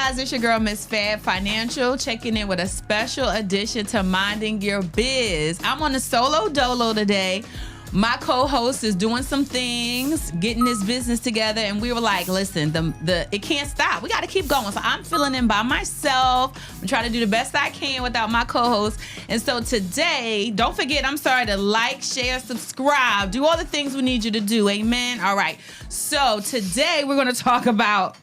guys, it's your girl, Miss Fab Financial, checking in with a special edition to Minding Your Biz. I'm on a solo dolo today. My co-host is doing some things, getting his business together, and we were like, listen, it can't stop. We got to keep going. So I'm filling in by myself. I'm trying to do the best I can without my co-host. And so today, don't forget, to like, share, subscribe, do all the things we need you to do. Amen. All right. So today we're going to talk about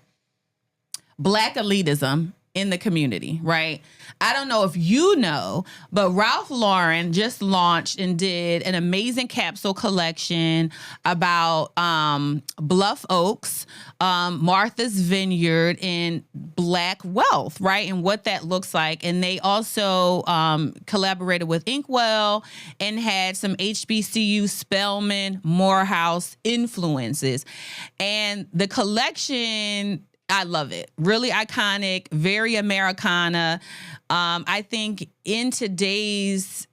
Black elitism in the community, right? I don't know if you know, but Ralph Lauren just launched and did an amazing capsule collection about Bluff Oaks, Martha's Vineyard, and Black wealth, right? And what that looks like. And they also collaborated with Inkwell and had some HBCU, Spelman, Morehouse influences. And the collection, I love it. Really iconic, very Americana. I think in today's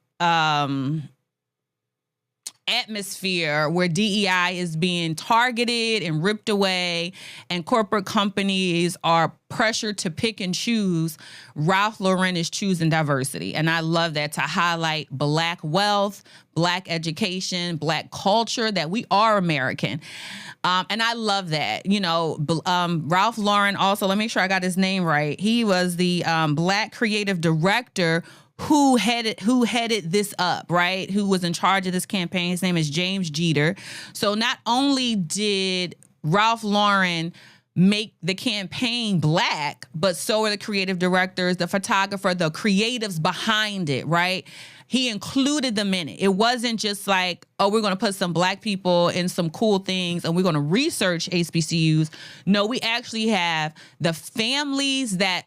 atmosphere where DEI is being targeted and ripped away and corporate companies are pressured to pick and choose, Ralph Lauren is choosing diversity. And I love that, to highlight Black wealth, Black education, Black culture, that we are American. And I love that. You know, Ralph Lauren also, let me make sure I got his name right. He was the Black creative director who headed this up, right? Who was in charge of this campaign. His name is James Jeter. So not only did Ralph Lauren make the campaign Black, but so are the creative directors, the photographer, the creatives behind it, right? He included them in it. It wasn't just like, oh, we're going to put some Black people in some cool things and we're going to research HBCUs. No, we actually have the families that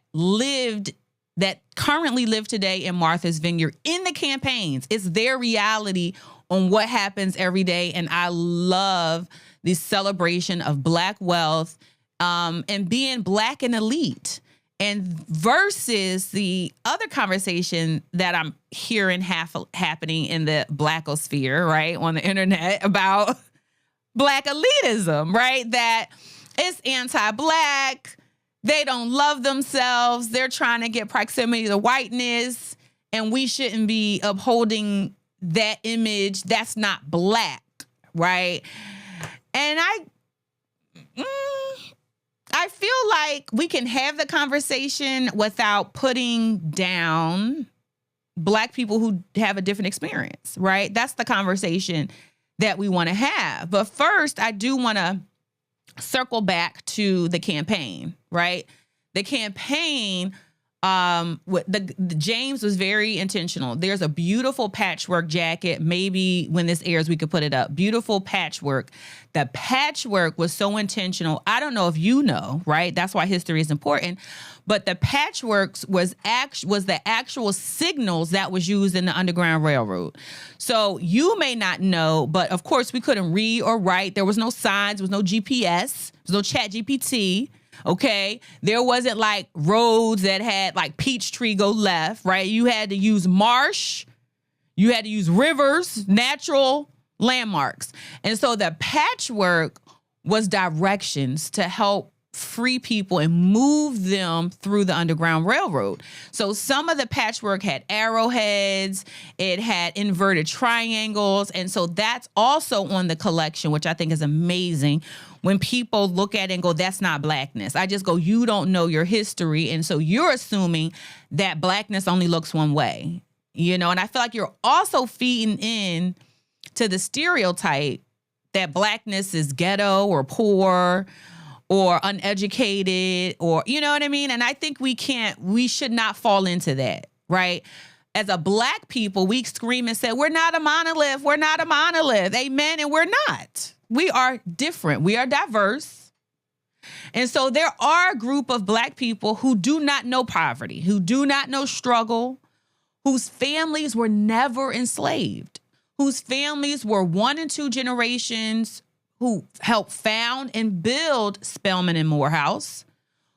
currently live today in Martha's Vineyard in the campaigns. It's their reality on what happens every day. And I love the celebration of Black wealth and being Black and elite. And versus the other conversation that I'm hearing happening in the Blackosphere, right, on the internet about Black elitism, right, that it's anti-Black. They don't love themselves. They're trying to get proximity to whiteness, and we shouldn't be upholding that image. That's not Black, right? And I feel like we can have the conversation without putting down Black people who have a different experience, right? That's the conversation that we want to have. But first, I do want to circle back to the campaign, right? The campaign, the James was very intentional. There's a beautiful patchwork jacket. Maybe when this airs, we could put it up. Beautiful patchwork. The patchwork was so intentional. I don't know if you know, right? That's why history is important. But the patchworks was the actual signals that was used in the Underground Railroad. So you may not know, but of course we couldn't read or write. There was no signs. There was no GPS. There was no Chat GPT. Okay. There wasn't like roads that had like Peachtree go left, right? You had to use marsh. You had to use rivers, natural landmarks. And so the patchwork was directions to help free people and move them through the Underground Railroad. So some of the patchwork had arrowheads, it had inverted triangles. And so that's also on the collection, which I think is amazing. When people look at it and go, that's not Blackness. I just go, you don't know your history. And so you're assuming that Blackness only looks one way, you know? And I feel like you're also feeding in to the stereotype that Blackness is ghetto or poor or uneducated, or, you know what I mean? And I think we should not fall into that, right? As a Black people, we scream and say, we're not a monolith. We're not a monolith. Amen. And we're not. We are different. We are diverse. And so there are a group of Black people who do not know poverty, who do not know struggle, whose families were never enslaved, whose families were 1 and 2 generations who helped found and build Spelman and Morehouse,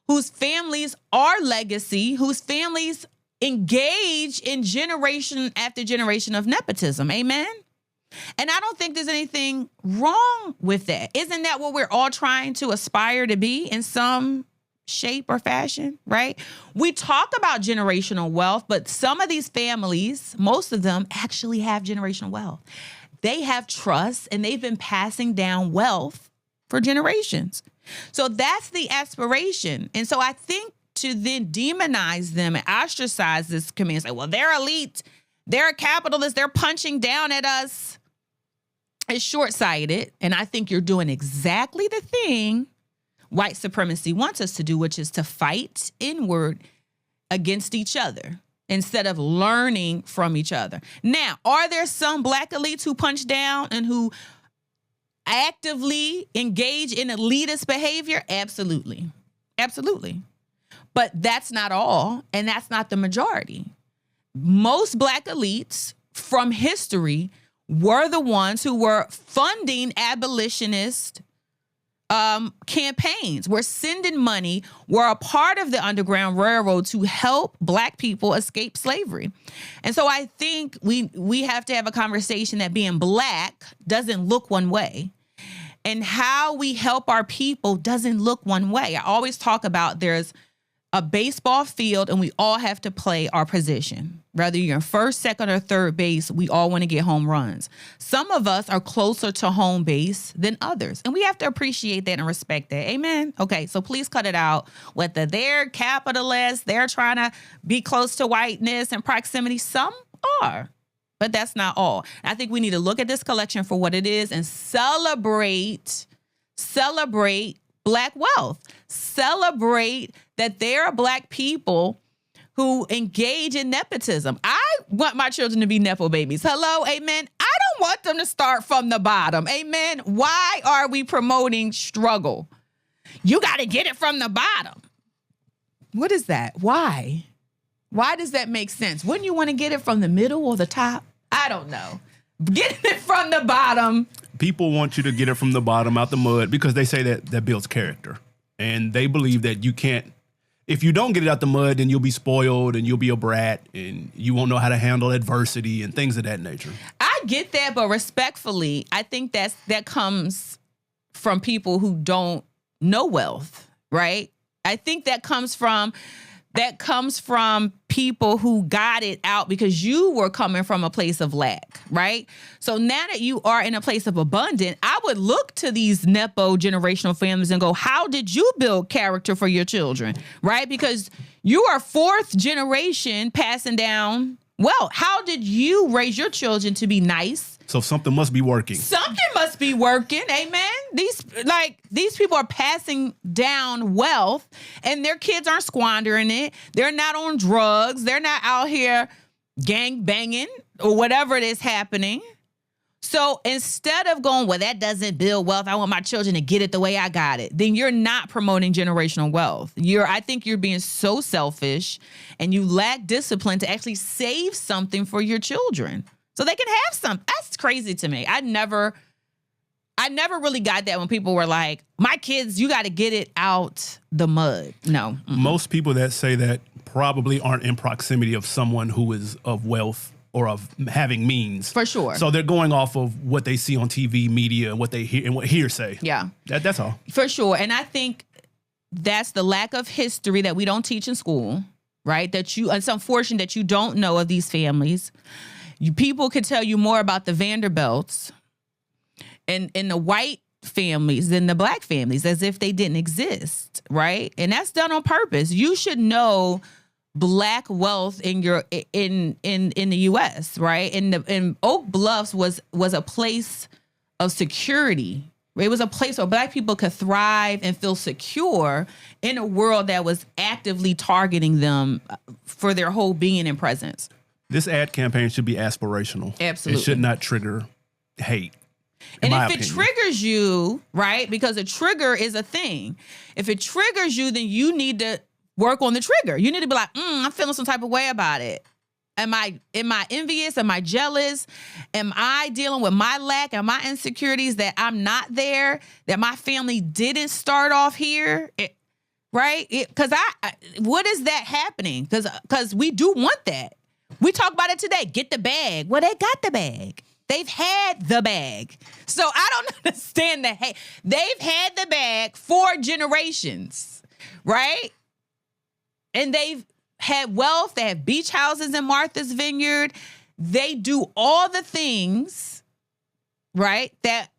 whose families are legacy, whose families engage in generation after generation of nepotism. Amen. And I don't think there's anything wrong with that. Isn't that what we're all trying to aspire to be in some shape, or fashion, right? We talk about generational wealth, but some of these families, most of them actually have generational wealth. They have trust and they've been passing down wealth for generations. So that's the aspiration. And so I think to then demonize them and ostracize this community, say, well, they're elite, they're capitalists, they're punching down at us, is short-sighted. And I think you're doing exactly the thing white supremacy wants us to do, which is to fight inward against each other instead of learning from each other. Now, are there some black elites who punch down and who actively engage in elitist behavior? Absolutely. Absolutely. But that's not all, and that's not the majority. Most black elites from history were the ones who were funding abolitionist campaigns, were sending money, were a part of the Underground Railroad to help black people escape slavery. And so I think we have to have a conversation that being black doesn't look one way. And how we help our people doesn't look one way. I always talk about there's a baseball field and we all have to play our position. Whether you're in first, second, or third base, we all want to get home runs. Some of us are closer to home base than others, and we have to appreciate that and respect that. Amen? Okay, so please cut it out. Whether they're capitalists, they're trying to be close to whiteness and proximity. Some are, but that's not all. I think we need to look at this collection for what it is and celebrate black wealth. Celebrate that there are black people who engage in nepotism. I want my children to be nepo babies. Hello, amen. I don't want them to start from the bottom. Amen. Why are we promoting struggle? You got to get it from the bottom. What is that? Why? Why does that make sense? Wouldn't you want to get it from the middle or the top? I don't know. Getting it from the bottom. People want you to get it from the bottom out the mud because they say that builds character. And they believe that you can't, if you don't get it out the mud, then you'll be spoiled and you'll be a brat and you won't know how to handle adversity and things of that nature. I get that, but respectfully, I think that comes from people who don't know wealth, right? I think that comes from people who got it out because you were coming from a place of lack, right? So now that you are in a place of abundance, I would look to these Nepo generational families and go, how did you build character for your children, right? Because you are fourth generation passing down wealth. How did you raise your children to be nice? So something must be working. Something must be working. Amen. These people are passing down wealth and their kids aren't squandering it. They're not on drugs. They're not out here gang banging or whatever it is happening. So instead of going, well, that doesn't build wealth, I want my children to get it the way I got it, then you're not promoting generational wealth. I think you're being so selfish and you lack discipline to actually save something for your children so they can have some. That's crazy to me. I never really got that when people were like, my kids, you got to get it out the mud. No. Mm-mm. Most people that say that probably aren't in proximity of someone who is of wealth or of having means. For sure. So they're going off of what they see on TV, media, and what they hear and what hearsay. Yeah. That's all. For sure. And I think that's the lack of history that we don't teach in school, right? It's unfortunate that you don't know of these families. People could tell you more about the Vanderbilts and the white families than the black families, as if they didn't exist, right? And that's done on purpose. You should know black wealth in the U.S., right? And Oak Bluffs was a place of security. It was a place where black people could thrive and feel secure in a world that was actively targeting them for their whole being and presence. This ad campaign should be aspirational. Absolutely. It should not trigger hate. And if it triggers you, right, because a trigger is a thing. If it triggers you, then you need to work on the trigger. You need to be like, I'm feeling some type of way about it. Am I envious? Am I jealous? Am I dealing with my lack and my insecurities that I'm not there, that my family didn't start off here? Right? Because what is that happening? Because we do want that. We talk about it today. Get the bag. Well, they got the bag. They've had the bag. So I don't understand the hate. They've had the bag for generations. right? And they've had wealth. They have beach houses in Martha's Vineyard. They do all the things, right, that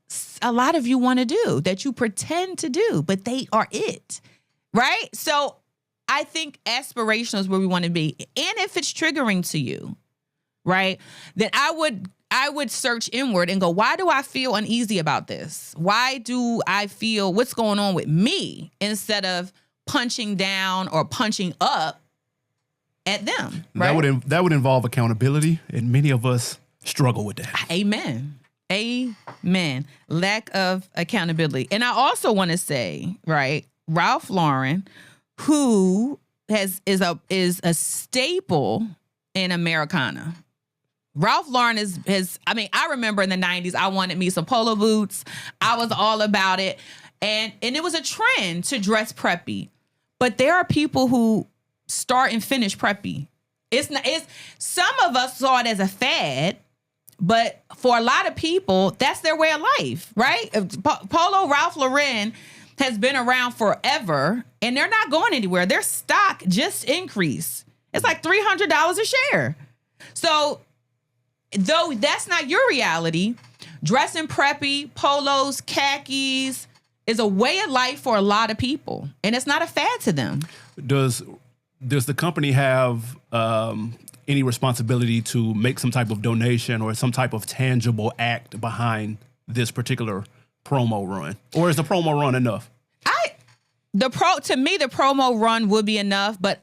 a lot of you want to do, that you pretend to do, but they are it, right? So I think aspirational is where we want to be. And if it's triggering to you, right, then I would search inward and go, why do I feel uneasy about this? Why do I feel what's going on with me, instead of punching down or punching up at them? Right? That would involve accountability, and many of us struggle with that. Amen. Amen. Lack of accountability. And I also want to say, right, Ralph Lauren, who is a staple in Americana. Ralph Lauren I remember in the 90s, I wanted me some polo boots. I was all about it. And it was a trend to dress preppy. But there are people who start and finish preppy. It's some of us saw it as a fad, but for a lot of people, that's their way of life, right? Polo Ralph Lauren has been around forever, and they're not going anywhere. Their stock just increased. It's like $300 a share. So though that's not your reality, dressing preppy, polos, khakis is a way of life for a lot of people, and it's not a fad to them. Does the company have any responsibility to make some type of donation or some type of tangible act behind this particular promo run, or is the promo run enough? To me, the promo run would be enough, but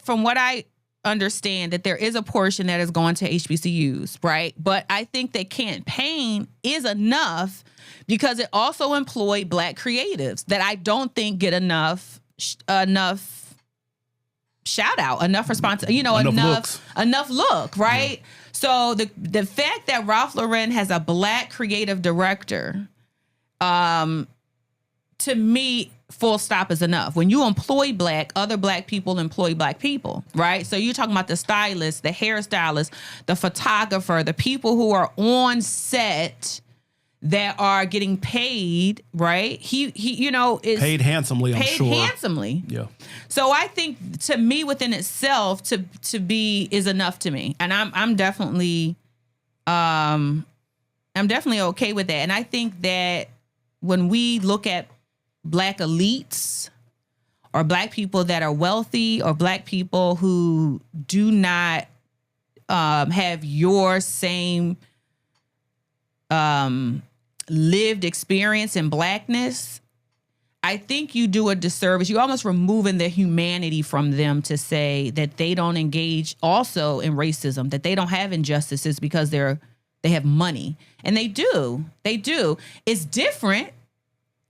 from what I understand, that there is a portion that is going to HBCUs, right? But I think the campaign is enough because it also employed Black creatives that I don't think get enough shout out, enough response, enough look, right? Yeah. So the fact that Ralph Lauren has a Black creative director, to me, full stop is enough. When you employ Black, other Black people employ Black people, right? So you're talking about the stylist, the hairstylist, the photographer, the people who are on set that are getting paid, right? He is paid handsomely, I'm sure. Paid handsomely. Yeah. So I think, to me, within itself, to be is enough to me. And I'm definitely okay with that. And I think that when we look at Black elites or Black people that are wealthy or Black people who do not have your same lived experience in Blackness, I think you do a disservice. You're almost removing the humanity from them to say that they don't engage also in racism, that they don't have injustices because they have money. And they do. They do. It's different.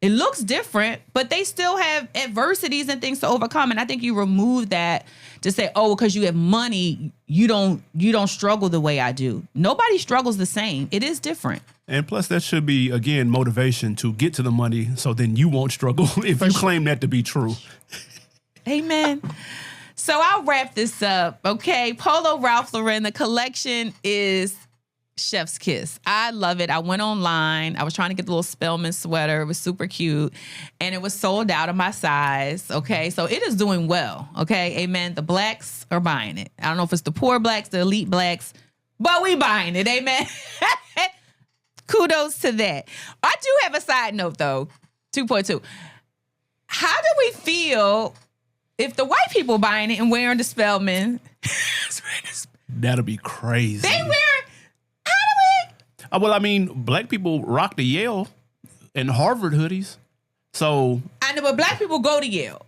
It looks different, but they still have adversities and things to overcome. And I think you remove that to say, oh, because you have money, you don't struggle the way I do. Nobody struggles the same. It is different. And plus, that should be, again, motivation to get to the money, so then you won't struggle if you claim that to be true. Amen. So I'll wrap this up, okay? Polo Ralph Lauren, the collection is chef's kiss. I love it. I went online. I was trying to get the little Spelman sweater. It was super cute. And it was sold out of my size, okay? So it is doing well, okay? Amen. The Blacks are buying it. I don't know if it's the poor Blacks, the elite Blacks, but we buying it, amen? Kudos to that. I do have a side note, though. 2.2. How do we feel if the white people buying it and wearing the Spelman? That'll be crazy. They wearing... How do we... Well, I mean, Black people rock the Yale and Harvard hoodies. So... I know, but Black people go to Yale.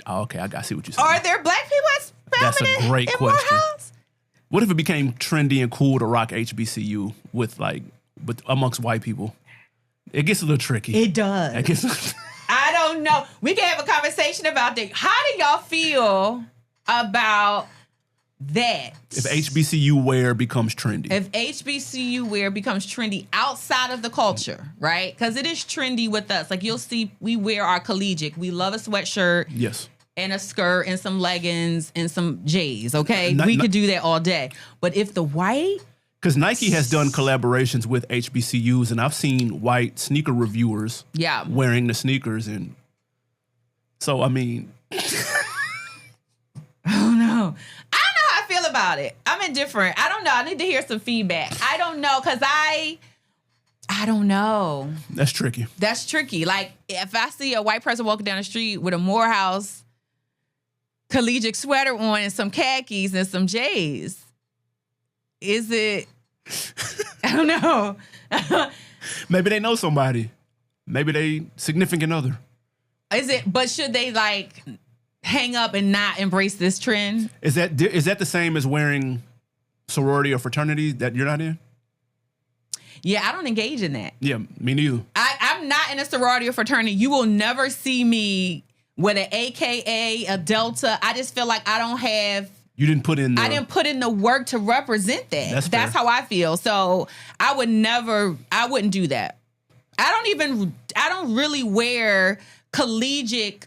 Oh, okay, I see what you're saying. Are there Black people at Spelman? That's a great question. Morehouse? What if it became trendy and cool to rock HBCU with amongst white people? It gets a little tricky. It does. I don't know. We can have a conversation about that. How do y'all feel about that? If HBCU wear becomes trendy. If HBCU wear becomes trendy outside of the culture, right? Because it is trendy with us. Like, you'll see, we wear our collegiate. We love a sweatshirt. Yes. And a skirt and some leggings and some J's, okay? We could do that all day. But if the white... Because Nike has done collaborations with HBCUs, and I've seen white sneaker reviewers wearing the sneakers, and So, I mean, Oh no. I don't know how I feel about it. I'm indifferent. I don't know. I need to hear some feedback. I don't know, because I don't know. that's tricky. That's tricky. Like, if I see a white person walking down the street with a Morehouse collegiate sweater on and some khakis and some J's, is it? I don't know. Maybe they know somebody. Maybe they significant other. Is it? But should they like hang up and not embrace this trend? Is that the same as wearing sorority or fraternity that you're not in? Yeah, I don't engage in that. Yeah, me neither. I'm not in a sorority or fraternity. You will never see me with an AKA, a Delta. I just feel like I don't have. You didn't put in. I didn't put in the work to represent that. That's how I feel. So I wouldn't do that. I don't really wear collegiate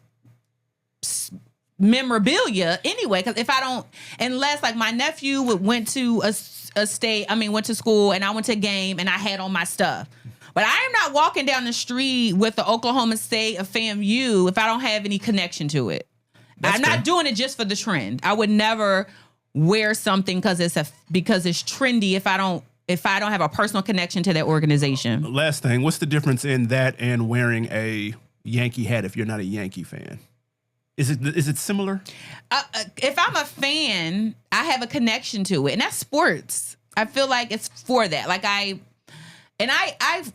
memorabilia anyway, because if I don't, unless like my nephew went to went to school and I went to a game and I had on my stuff. But I am not walking down the street with the Oklahoma State or FAMU if I don't have any connection to it. I'm not doing it just for the trend. I would never wear something because it's trendy if I don't have a personal connection to that organization. Last thing, what's the difference in that and wearing a Yankee hat if you're not a Yankee fan? Is it similar? If I'm a fan, I have a connection to it, and that's sports. I feel like it's for that. Like I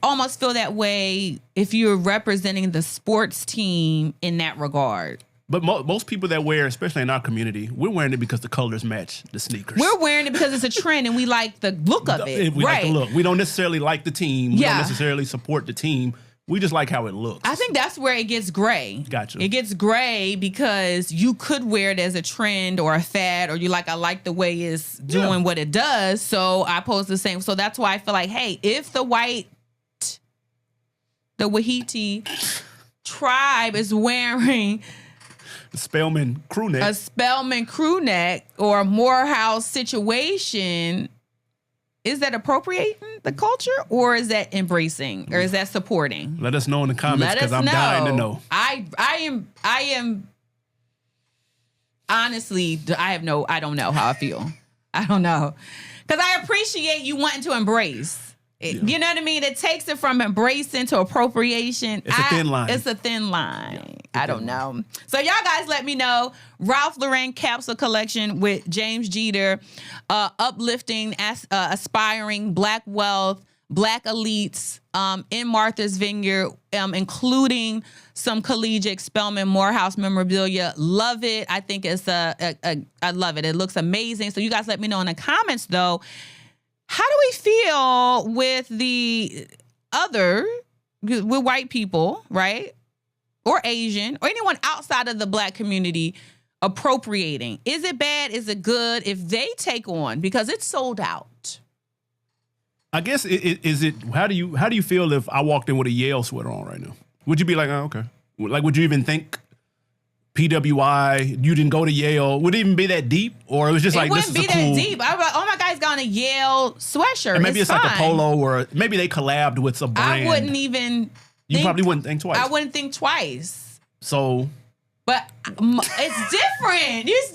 almost feel that way if you're representing the sports team in that regard. But most people that wear, especially in our community, we're wearing it because the colors match the sneakers. We're wearing it because it's a trend and we like the look of it. We like the look. We don't necessarily like the team. We don't necessarily support the team. We just like how it looks. I think that's where it gets gray. Gotcha. It gets gray because you could wear it as a trend or a fad, or I like the way it's doing what it does. So I pose the same. So that's why I feel like, hey, if the Wahiti tribe is wearing a Spelman crew neck or a Morehouse situation, is that appropriating the culture, or is that embracing, or is that supporting? Let us know in the comments, because I'm dying to know. I am honestly, I don't know how I feel. I don't know, because I appreciate you wanting to embrace. You know what I mean? It takes it from embracing to appropriation. It's a thin line. It's a thin line. I don't know. So y'all guys let me know. Ralph Lauren capsule collection with James Jeter, uplifting, aspiring Black wealth, Black elites in Martha's Vineyard, including some collegiate Spelman Morehouse memorabilia. Love it. I think it's I love it. It looks amazing. So you guys let me know in the comments though. How do we feel with with white people, right? Or Asian, or anyone outside of the Black community appropriating? Is it bad? Is it good if they take on, because it's sold out? I guess is it? How do you feel if I walked in with a Yale sweater on right now? Would you be like, oh, okay? Like, would you even think PWI? You didn't go to Yale? Would it even be that deep, or it was just like, this is a cool? It wouldn't be that deep. I was like, oh my God, he's got a Yale sweatshirt. And maybe it's like a polo, or maybe they collabed with a brand. I wouldn't even. You probably wouldn't think twice. I wouldn't think twice. So. But it's different. It's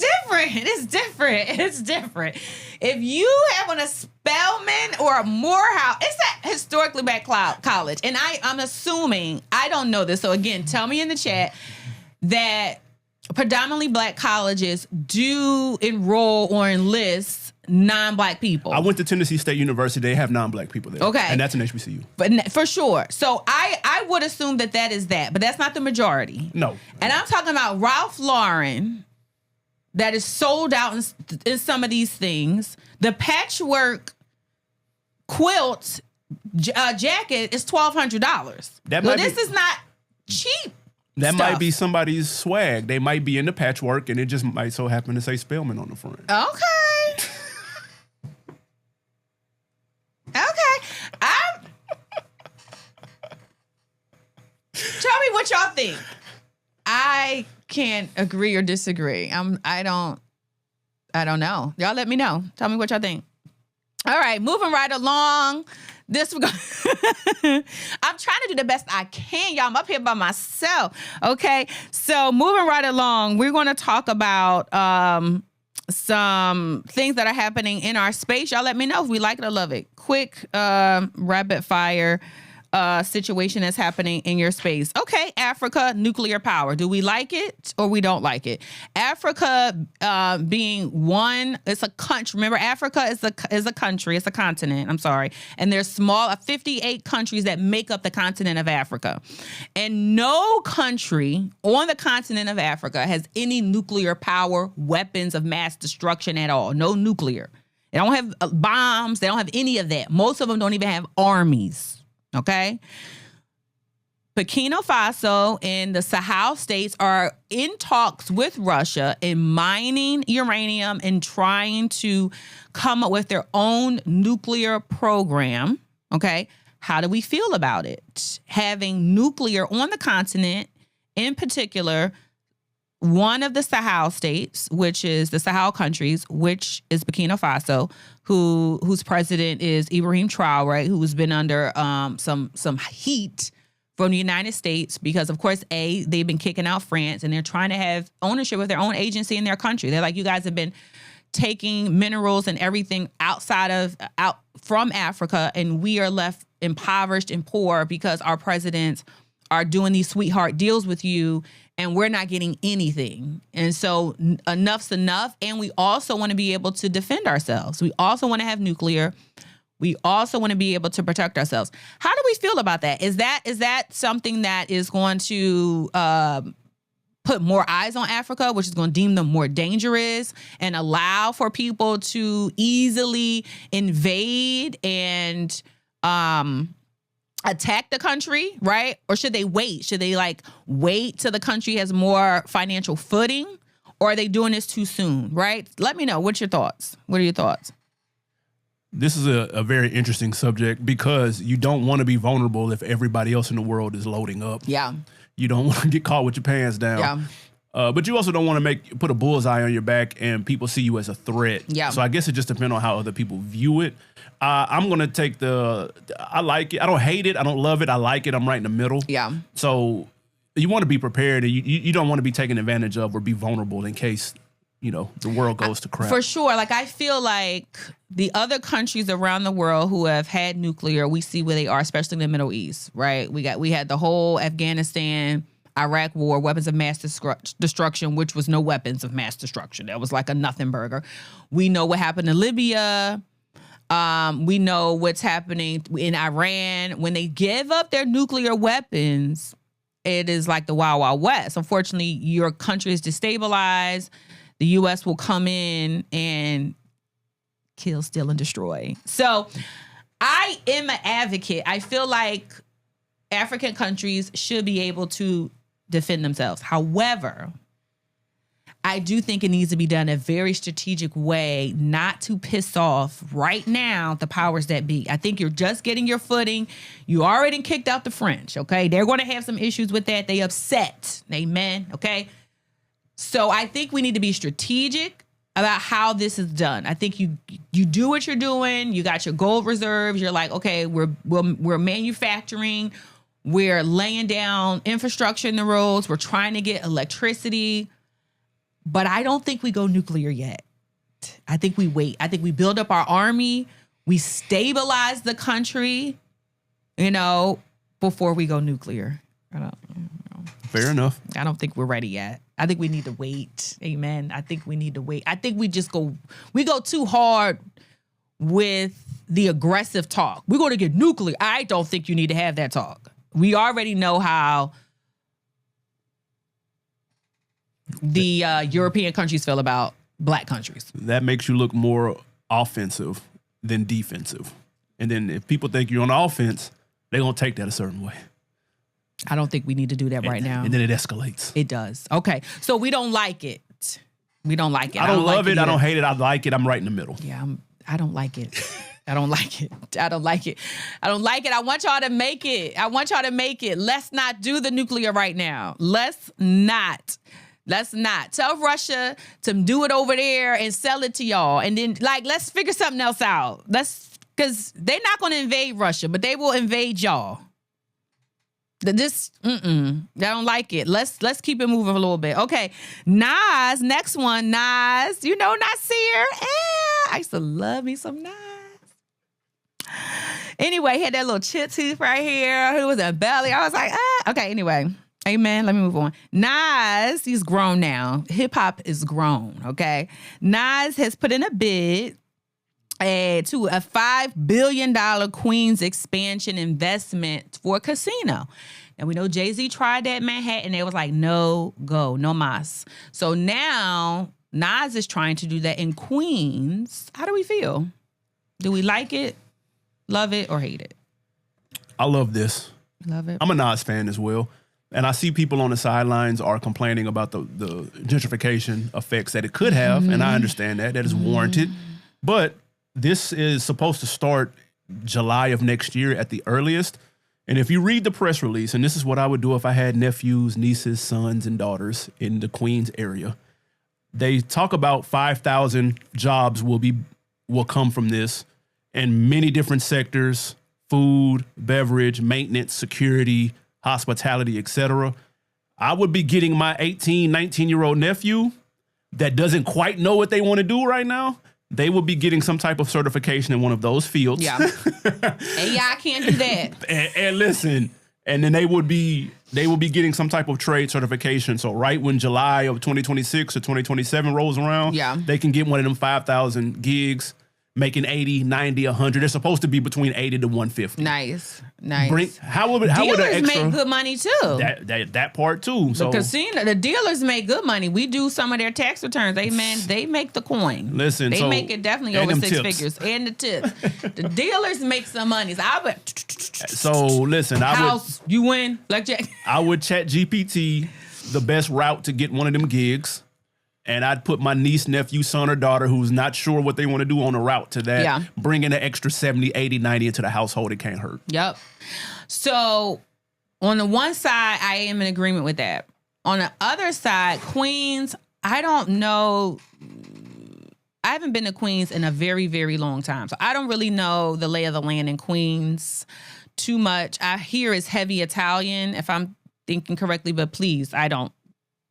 different. If you have on a Spelman or a Morehouse, it's a historically Black college. And I'm assuming, I don't know this. So again, tell me in the chat that predominantly Black colleges do enroll or enlist non-Black people. I went to Tennessee State University. They have non-Black people there. Okay. And that's an HBCU. But for sure. So I would assume that is that. But that's not the majority. No. And I'm talking about Ralph Lauren that is sold out in some of these things. The patchwork quilt jacket is $1,200. This is not cheap. That might be somebody's swag. They might be into patchwork, and it just might so happen to say Spelman on the front. Okay. Tell me what y'all think. I can't agree or disagree. I don't know. Y'all let me know. Tell me what y'all think. All right, moving right along. I'm trying to do the best I can, y'all. I'm up here by myself. Okay. So moving right along, we're going to talk about some things that are happening in our space. Y'all let me know if we like it or love it. Quick rapid fire situation that's happening in your space. Okay, Africa, nuclear power. Do we like it or we don't like it? Africa being one, it's a country. Remember, Africa is a country. It's a continent. I'm sorry. And there's 58 countries that make up the continent of Africa. And no country on the continent of Africa has any nuclear power, weapons of mass destruction at all. No nuclear. They don't have bombs. They don't have any of that. Most of them don't even have armies. Okay. Burkina Faso and the Sahel states are in talks with Russia in mining uranium and trying to come up with their own nuclear program. Okay. How do we feel about it? Having nuclear on the continent, in particular, one of the Sahel states, which is the Sahel countries, which is Burkina Faso, whose president is Ibrahim Traoré, who has been under some heat from the United States because, of course, they've been kicking out France and they're trying to have ownership of their own agency in their country. They're like, you guys have been taking minerals and everything out from Africa, and we are left impoverished and poor because our presidents are doing these sweetheart deals with you and we're not getting anything. And so enough's enough. And we also want to be able to defend ourselves. We also want to have nuclear. We also want to be able to protect ourselves. How do we feel about that? Is that something that is going to put more eyes on Africa, which is going to deem them more dangerous and allow for people to easily invade and attack the country, right? Or should they wait? Should they wait till the country has more financial footing, or are they doing this too soon, right? Let me know. What's your thoughts? What are your thoughts? This is a very interesting subject because you don't want to be vulnerable if everybody else in the world is loading up. Yeah. You don't want to get caught with your pants down. Yeah. But you also don't want to put a bullseye on your back and people see you as a threat. Yeah. So I guess it just depends on how other people view it. I'm going to take I like it. I don't hate it. I don't love it. I like it. I'm right in the middle. Yeah. So you want to be prepared, and you don't want to be taken advantage of or be vulnerable in case, the world goes to crap. For sure. I feel like the other countries around the world who have had nuclear, we see where they are, especially in the Middle East, right? We had the whole Afghanistan, Iraq war, weapons of mass destruction, which was no weapons of mass destruction. That was like a nothing burger. We know what happened in Libya. We know what's happening in Iran. When they give up their nuclear weapons, it is like the Wild Wild West. Unfortunately, your country is destabilized. The U.S. will come in and kill, steal, and destroy. So I am an advocate. I feel like African countries should be able to defend themselves. However, I do think it needs to be done in a very strategic way, not to piss off right now the powers that be. I think you're just getting your footing. You already kicked out the French, okay? They're going to have some issues with that. They upset. Amen, okay? So I think we need to be strategic about how this is done. I think you do what you're doing. You got your gold reserves. You're like, okay, we're manufacturing. We're laying down infrastructure in the roads. We're trying to get electricity. But I don't think we go nuclear yet. I think we wait. I think we build up our army. We stabilize the country, before we go nuclear. Fair enough. I don't think we're ready yet. I think we need to wait. Amen. I think we need to wait. I think we go too hard with the aggressive talk. We're going to get nuclear. I don't think you need to have that talk. We already know how the European countries feel about black countries. That makes you look more offensive than defensive. And then if people think you're on the offense, they're going to take that a certain way. I don't think we need to do that right now. And then it escalates. It does. Okay. So we don't like it. We don't like it. I don't love it. I don't hate it. I like it. I'm right in the middle. Yeah, I don't like it. I don't like it. I don't like it. I don't like it. I want y'all to make it. Let's not do the nuclear right now. Let's not. Tell Russia to do it over there and sell it to y'all. And then, let's figure something else out. Let's Because they're not going to invade Russia, but they will invade y'all. They don't like it. Let's keep it moving a little bit. Okay, Nas, next one. Nas, you know Nasir. I used to love me some Nas. Anyway, he had that little chip tooth right here. Who was a belly? I was like, ah. Okay, anyway. Amen. Let me move on. Nas, he's grown now. Hip hop is grown, okay? Nas has put in a bid to a $5 billion Queens expansion investment for a casino. And we know Jay-Z tried that in Manhattan. It was like, no go, no mas. So now Nas is trying to do that in Queens. How do we feel? Do we like it, love it, or hate it? I love this. Love it. I'm a Nas fan as well. And I see people on the sidelines are complaining about the gentrification effects that it could have. And I understand that. That is warranted. But this is supposed to start July of next year at the earliest. And if you read the press release, and this is what I would do if I had nephews, nieces, sons, and daughters in the Queens area, they talk about 5,000 jobs will come from this in many different sectors: food, beverage, maintenance, security, hospitality, etc. I would be getting my 18, 19-year-old nephew that doesn't quite know what they want to do right now. They will be getting some type of certification in one of those fields. Yeah. AI can't do that. and listen, and then they will be getting some type of trade certification. So right when July of 2026 or 2027 rolls around, they can get one of them 5,000 gigs, making 80, 90, 100. They're supposed to be between 80 to 150. Nice. How would an extra make good money too? That part too. So the dealers make good money. We do some of their tax returns. They make the coin. Listen, they make it definitely over six figures. And the tips. The dealers make some money. So listen, you win, blackjack. I would chat GPT the best route to get one of them gigs. And I'd put my niece, nephew, son, or daughter who's not sure what they want to do on a route to that. Yeah. Bring in an extra 70, 80, 90 into the household. It can't hurt. Yep. So on the one side, I am in agreement with that. On the other side, Queens, I don't know. I haven't been to Queens in a very, very long time. So I don't really know the lay of the land in Queens too much. I hear it's heavy Italian, if I'm thinking correctly, but please,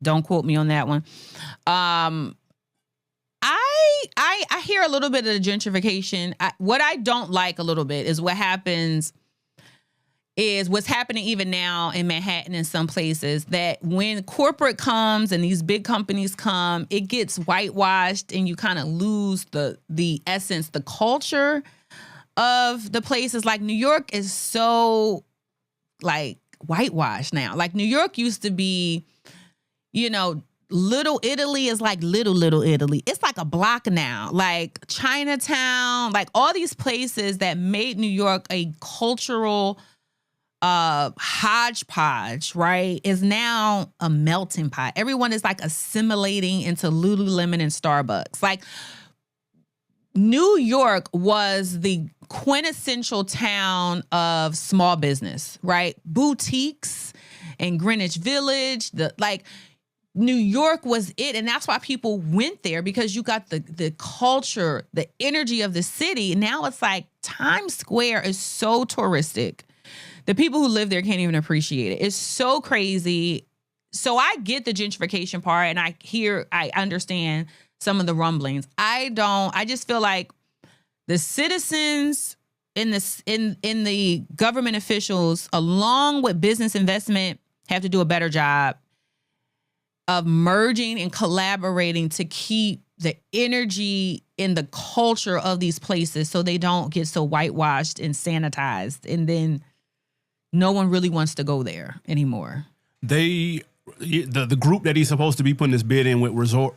don't quote me on that one. I hear a little bit of the gentrification. What I don't like a little bit is what's happening even now in Manhattan and some places, that when corporate comes and these big companies come, it gets whitewashed and you kind of lose the essence, the culture of the places. Like New York is so like whitewashed now. Like New York used to be, Little Italy is like little Italy. It's like a block now. Like Chinatown, like all these places that made New York a cultural hodgepodge, right, is now a melting pot. Everyone is like assimilating into Lululemon and Starbucks. Like New York was the quintessential town of small business, right? Boutiques and Greenwich Village, New York was it, and that's why people went there, because you got the culture, the energy of the city. Now it's like Times Square is so touristic. The people who live there can't even appreciate it. It's so crazy. So I get the gentrification part, and I understand some of the rumblings. I just feel like the citizens in the government officials, along with business investment, have to do a better job of merging and collaborating to keep the energy in the culture of these places so they don't get so whitewashed and sanitized, and then no one really wants to go there anymore. The group that he's supposed to be putting this bid in with Resort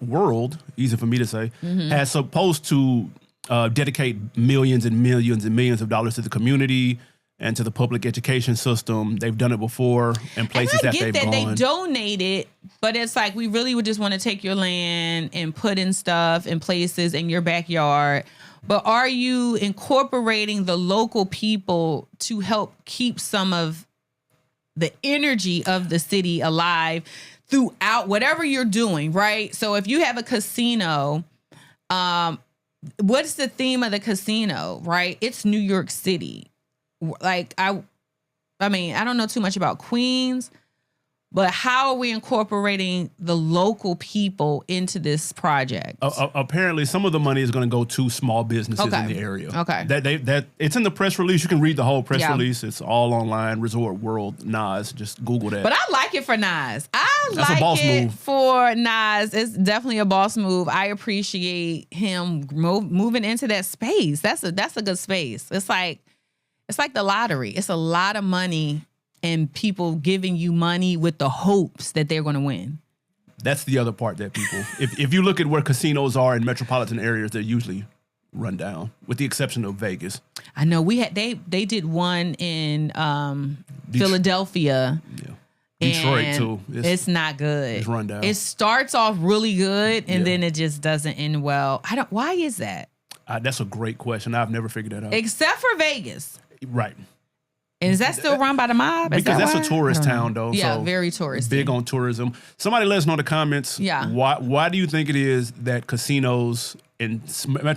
World, easy for me to say, has supposed to dedicate millions and millions and millions of dollars to the community and to the public education system. They've done it before in places that they've gone. They donated, but it's like, we really would just want to take your land and put in stuff in places in your backyard. But are you incorporating the local people to help keep some of the energy of the city alive throughout whatever you're doing, right? So if you have a casino, what's the theme of the casino, right? It's New York City. Like, I mean, I don't know too much about Queens, but how are we incorporating the local people into this project? Apparently, some of the money is going to go to small businesses in the area. Okay. That it's in the press release. You can read the whole press release. It's all online. Resort World Nas. Just Google that. But I like it for Nas. That's like a boss it move. for Nas. It's definitely a boss move. I appreciate him moving into that space. That's a good space. It's like the lottery. It's a lot of money. And people giving you money with the hopes that they're going to win. That's the other part that people, if you look at where casinos are in metropolitan areas, they're usually run down, with the exception of Vegas. I know they did one in Philadelphia. Yeah. Detroit too. It's not good. It's run down. It starts off really good and then it just doesn't end well. Why is that? That's a great question. I've never figured that out. Except for Vegas. Right. Is that still run by the mob? Because that's a tourist town, though. Yeah, so very touristy. Big on tourism. Somebody let us know in the comments. Yeah. Why do you think it is that casinos in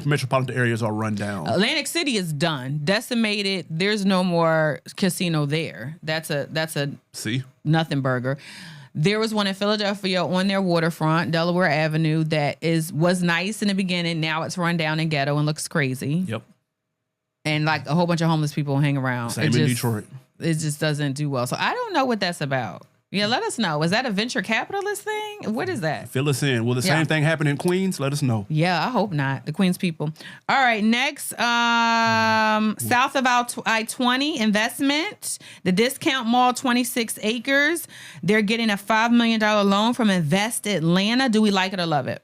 metropolitan areas are run down? Atlantic City is done, decimated. There's no more casino there. That's a nothing burger. There was one in Philadelphia on their waterfront, Delaware Avenue, that was nice in the beginning. Now it's run down and ghetto and looks crazy. Yep. And like a whole bunch of homeless people hang around. Same in Detroit. It just doesn't do well. So I don't know what that's about. Yeah, let us know. Is that a venture capitalist thing? What is that? Fill us in. Will the same thing happen in Queens? Let us know. Yeah, I hope not. The Queens people. All right, next, south of I-20 investment, the Discount Mall, 26 acres. They're getting a $5 million loan from Invest Atlanta. Do we like it or love it?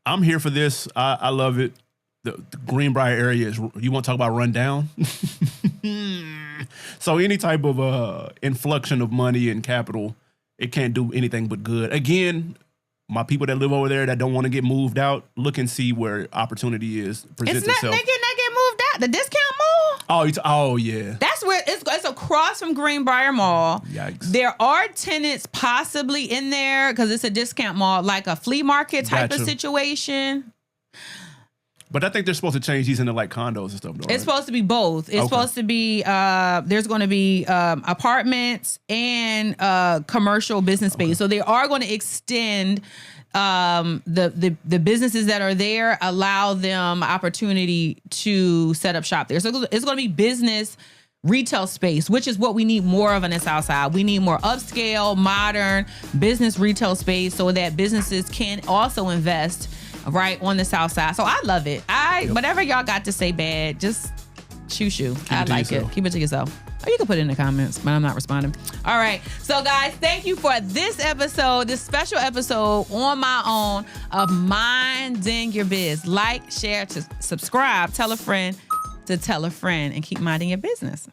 I'm here for this. I love it. The Greenbrier area is, you want to talk about run down? So any type of inflection of money and capital, it can't do anything but good. Again, my people that live over there that don't want to get moved out, look and see where opportunity presents itself. They not get moved out. The Discount Mall? Oh yeah. That's where it's across from Greenbrier Mall. Yikes. There are tenants possibly in there because it's a discount mall, like a flea market type of situation. But I think they're supposed to change these into like condos and stuff. It's supposed to be both. It's supposed to be, there's going to be apartments and commercial business space. So they are going to extend the businesses that are there, allow them opportunity to set up shop there. So it's going to be business retail space, which is what we need more of on the South Side. We need more upscale, modern business retail space so that businesses can also invest right on the South Side. So I love it. Whatever y'all got to say bad, just shoo. I like it. Keep it to yourself. Or you can put it in the comments, but I'm not responding. All right. So guys, thank you for this episode, this special episode on my own of Minding Your Biz. Like, share, subscribe, tell a friend to tell a friend, and keep minding your business.